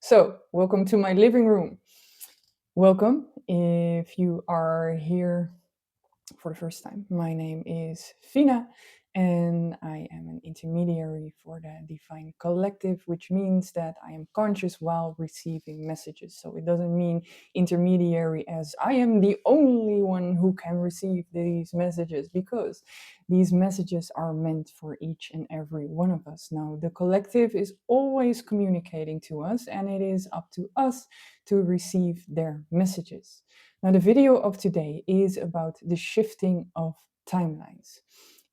So, welcome to my living room. Welcome if you are here for the first time. My name is Phina and I am an intermediary for the Divine Collective, which means that I am conscious while receiving messages. So it doesn't mean intermediary as I am the only one who can receive these messages, because these messages are meant for each and every one of us. Now, the collective is always communicating to us, and it is up to us to receive their messages. Now, the video of today is about the shifting of timelines.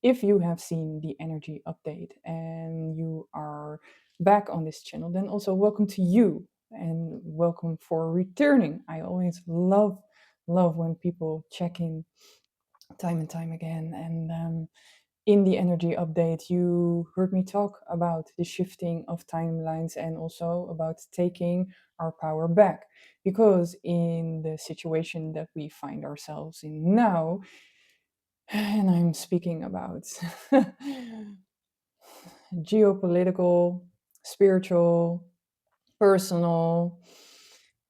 If you have seen the energy update and you are back on this channel, then also welcome to you and welcome for returning. I always love when people check in time and time again. And in the energy update, you heard me talk about the shifting of timelines and also about taking our power back. Because in the situation that we find ourselves in now, and I'm speaking about geopolitical, spiritual, personal,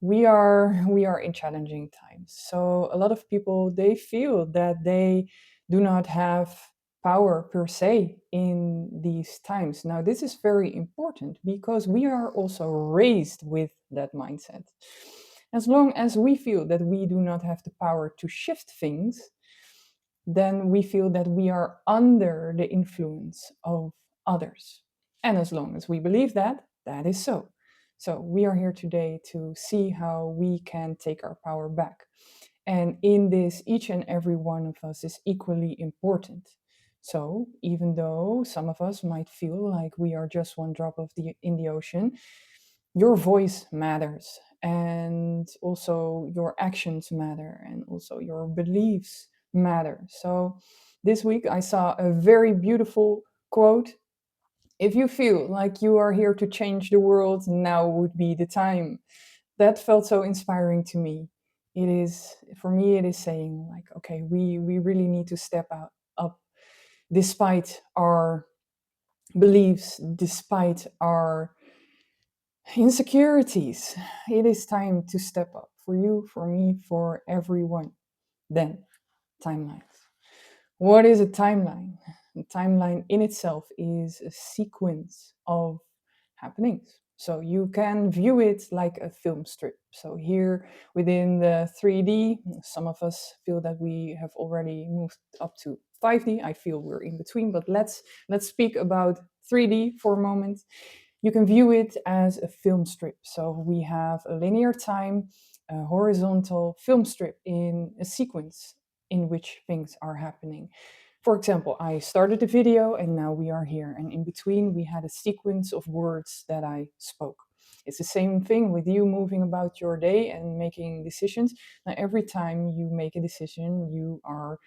we are in challenging times. So a lot of people, they feel that they do not have power per se in these times. Now, this is very important because we are also raised with that mindset. As long as we feel that we do not have the power to shift things, then we feel that we are under the influence of others. And as long as we believe that, that is so. So we are here today to see how we can take our power back. And in this, each and every one of us is equally important. So even though some of us might feel like we are just one drop in the ocean, your voice matters, and also your actions matter, and also your beliefs matter. So this week I saw a very beautiful quote: if you feel like you are here to change the world, now would be the time. That felt so inspiring to me. It is, for me, it is saying like, okay, we really need to step up despite our beliefs, despite our insecurities. It is time to step up for you, for me, for everyone. Then, timelines. What is a timeline? A timeline in itself is a sequence of happenings. So you can view it like a film strip. So here within the 3D, some of us feel that we have already moved up to 5D. I feel we're in between, but let's speak about 3D for a moment. You can view it as a film strip. So we have a linear time, a horizontal film strip in a sequence in which things are happening. For example, I started the video and now we are here. And in between, we had a sequence of words that I spoke. It's the same thing with you moving about your day and making decisions. Now, every time you make a decision, you are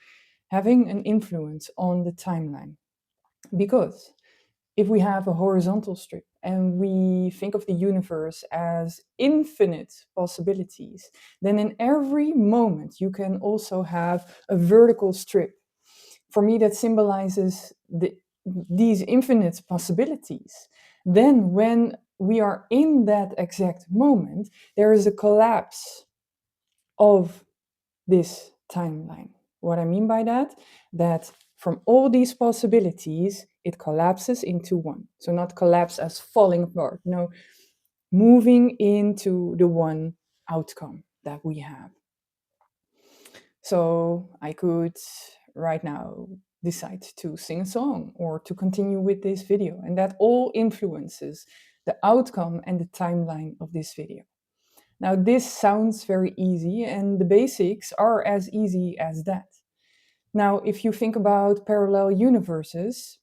having an influence on the timeline. Because if we have a horizontal strip and we think of the universe as infinite possibilities, then in every moment you can also have a vertical strip. For me, that symbolizes these infinite possibilities. Then, when we are in that exact moment, there is a collapse of this timeline. What I mean by that, that from all these possibilities, it collapses into one. So not collapse as falling apart, no, moving into the one outcome that we have. So I could right now decide to sing a song or to continue with this video, and that all influences the outcome and the timeline of this video. Now, this sounds very easy, and the basics are as easy as that. Now, if you think about parallel universes,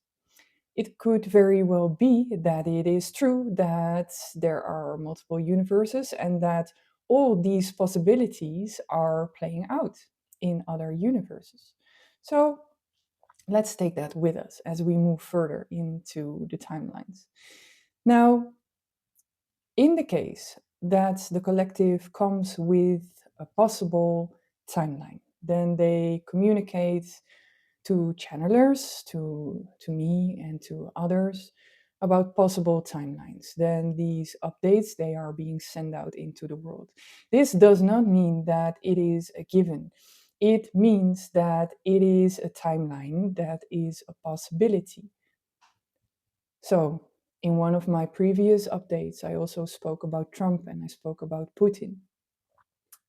it could very well be that it is true that there are multiple universes and that all these possibilities are playing out in other universes. So let's take that with us as we move further into the timelines. Now, in the case that the collective comes with a possible timeline, then they communicate to channelers, to me and to others, about possible timelines, then these updates, they are being sent out into the world. This does not mean that it is a given. It means that it is a timeline that is a possibility. So, in one of my previous updates, I also spoke about Trump and I spoke about Putin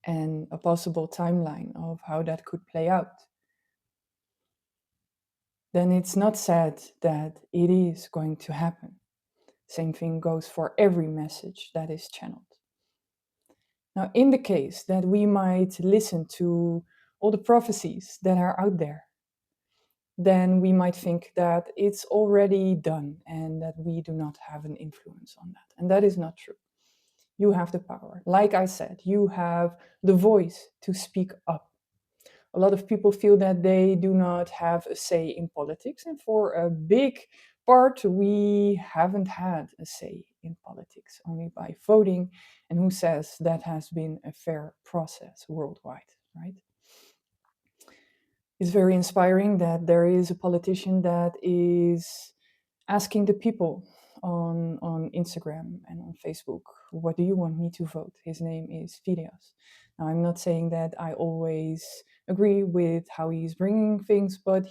and a possible timeline of how that could play out. Then it's not said that it is going to happen. Same thing goes for every message that is channeled. Now, in the case that we might listen to all the prophecies that are out there, then we might think that it's already done and that we do not have an influence on that. And that is not true. You have the power. Like I said, you have the voice to speak up. A lot of people feel that they do not have a say in politics, and for a big part, we haven't had a say in politics, only by voting. And who says that has been a fair process worldwide, right? It's very inspiring that there is a politician that is asking the people on Instagram and on Facebook, what do you want me to vote? His name is Phineas. Now, I'm not saying that I always agree with how he's bringing things, but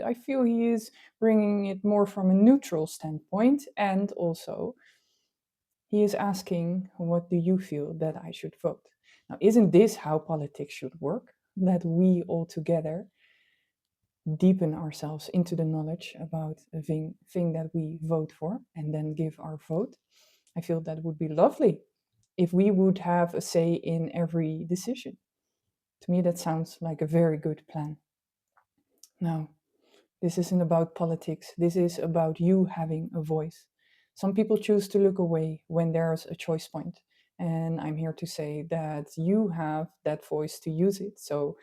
I feel he is bringing it more from a neutral standpoint, and also he is asking, what do you feel that I should vote? Now, isn't this how politics should work? That we all together deepen ourselves into the knowledge about a thing that we vote for and then give our vote. I feel that would be lovely if we would have a say in every decision. To me, that sounds like a very good plan. Now, this isn't about politics, this is about you having a voice. Some people choose to look away when there's a choice point, and I'm here to say that you have that voice to use it. So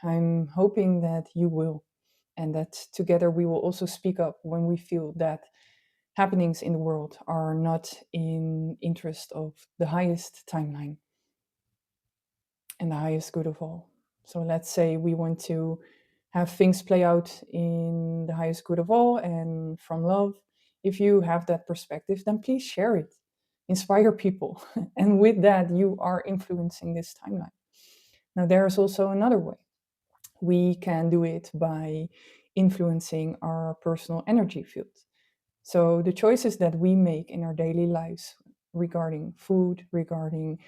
I'm hoping that you will, and that together we will also speak up when we feel that happenings in the world are not in interest of the highest timeline and the highest good of all. So let's say we want to have things play out in the highest good of all and from love. If you have that perspective, then please share it, inspire people. And with that, you are influencing this timeline. Now, there's also another way. We can do it by influencing our personal energy field. So, the choices that we make in our daily lives regarding food, regarding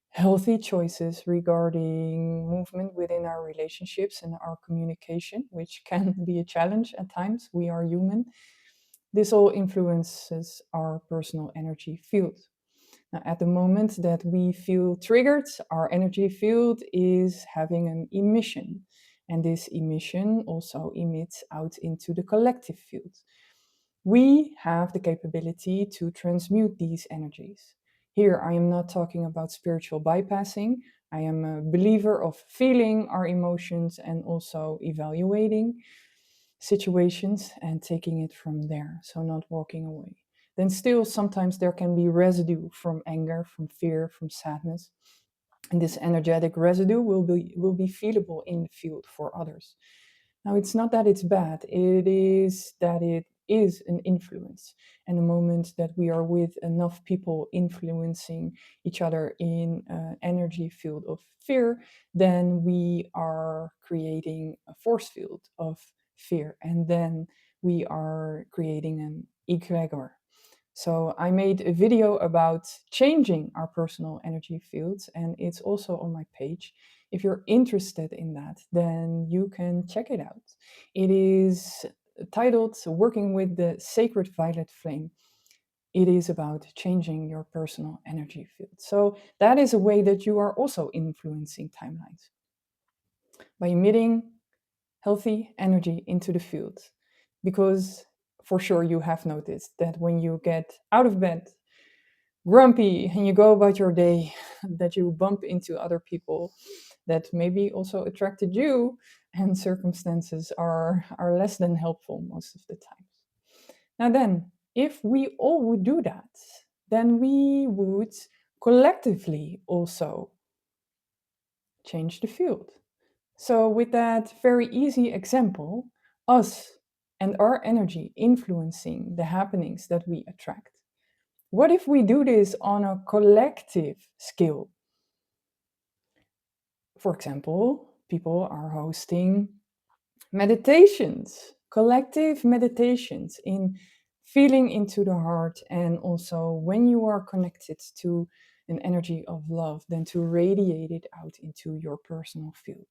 healthy choices, regarding movement within our relationships and our communication, which can be a challenge at times. We are human. This all influences our personal energy field. Now, at the moment that we feel triggered, our energy field is having an emission. And this emission also emits out into the collective field. We have the capability to transmute these energies. Here, I am not talking about spiritual bypassing. I am a believer of feeling our emotions and also evaluating situations and taking it from there. So, not walking away. Then, still, sometimes there can be residue from anger, from fear, from sadness. And this energetic residue will be feelable in the field for others. Now, it's not that it's bad, it is that it is an influence. And the moment that we are with enough people influencing each other in an energy field of fear, then we are creating a force field of fear. And then we are creating an egregor. So I made a video about changing our personal energy fields, and it's also on my page. If you're interested in that, then you can check it out. It is titled Working with the Sacred Violet Flame. It is about changing your personal energy field. So that is a way that you are also influencing timelines by emitting healthy energy into the field. Because for sure you have noticed that when you get out of bed grumpy and you go about your day, that you bump into other people that maybe also attracted you, and circumstances are less than helpful most of the time. Now then, if we all would do that, then we would collectively also change the field. So with that very easy example, us and our energy influencing the happenings that we attract. What if we do this on a collective scale? For example, people are hosting meditations, collective meditations in feeling into the heart, and also when you are connected to an energy of love, then to radiate it out into your personal field.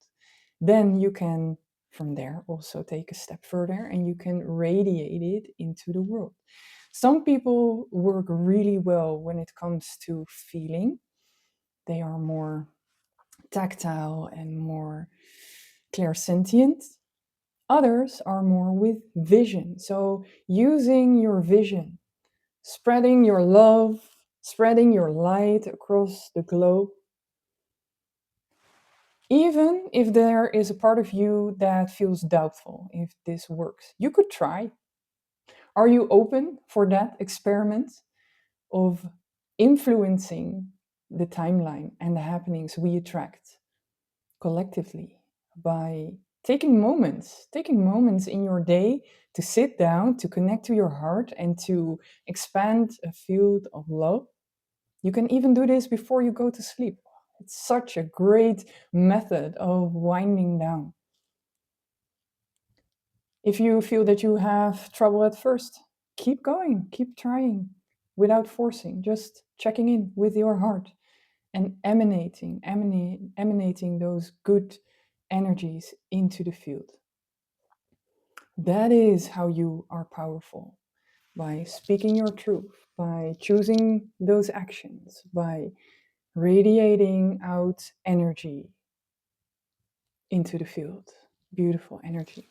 Then you can, from there, also take a step further and you can radiate it into the world. Some people work really well when it comes to feeling. They are more tactile and more clairsentient. Others are more with vision. So using your vision, spreading your love, spreading your light across the globe. Even if there is a part of you that feels doubtful if this works, you could try. Are you open for that experiment of influencing the timeline and the happenings we attract collectively by taking moments in your day to sit down, to connect to your heart, and to expand a field of love? You can even do this before you go to sleep. It's such a great method of winding down. If you feel that you have trouble at first, keep going, keep trying without forcing, just checking in with your heart and emanating those good energies into the field. That is how you are powerful, by speaking your truth, by choosing those actions, by radiating out energy into the field. Beautiful energy.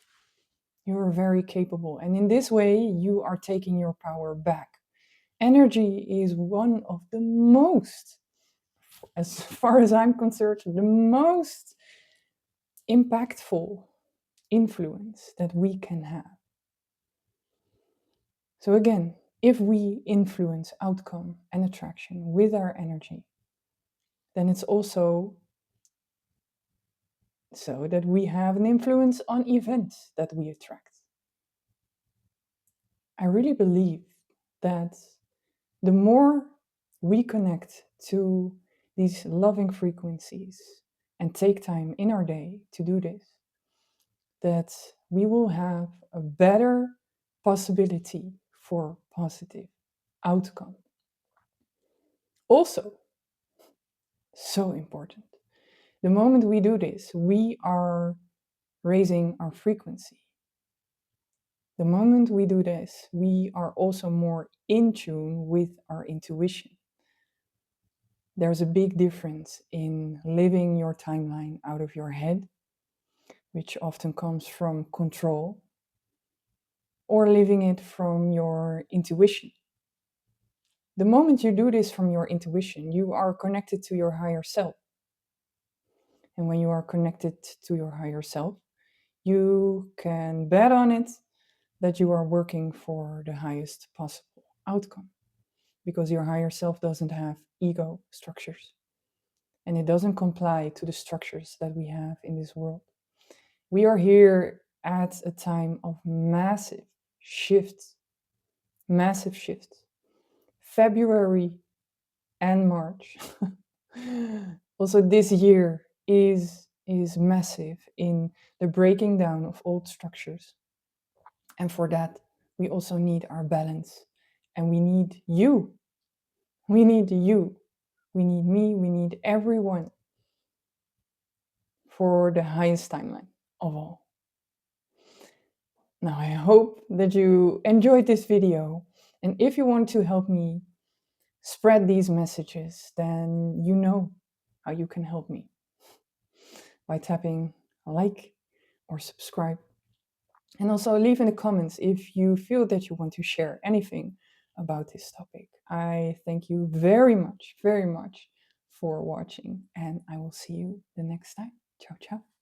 You are very capable, and in this way, you are taking your power back. Energy is one of the most, as far as I'm concerned, the most impactful influence that we can have. So again, if we influence outcome and attraction with our energy, then it's also so that we have an influence on events that we attract. I really believe that the more we connect to these loving frequencies and take time in our day to do this, that we will have a better possibility for positive outcome. Also, so important, the moment we do this, we are raising our frequency. The moment we do this, we are also more in tune with our intuition. There's a big difference in living your timeline out of your head, which often comes from control, or living it from your intuition. The moment you do this from your intuition, you are connected to your higher self. And when you are connected to your higher self, you can bet on it that you are working for the highest possible outcome, because your higher self doesn't have ego structures and it doesn't comply to the structures that we have in this world. We are here at a time of massive shifts. February and March. Also, this year is massive in the breaking down of old structures. And for that, we also need our balance. And we need you. We need you. We need me. We need everyone for the highest timeline of all. Now, I hope that you enjoyed this video. And if you want to help me spread these messages, then you know how you can help me by tapping like or subscribe. And also leave in the comments if you feel that you want to share anything about this topic. I thank you very much for watching, and I will see you the next time. Ciao, ciao.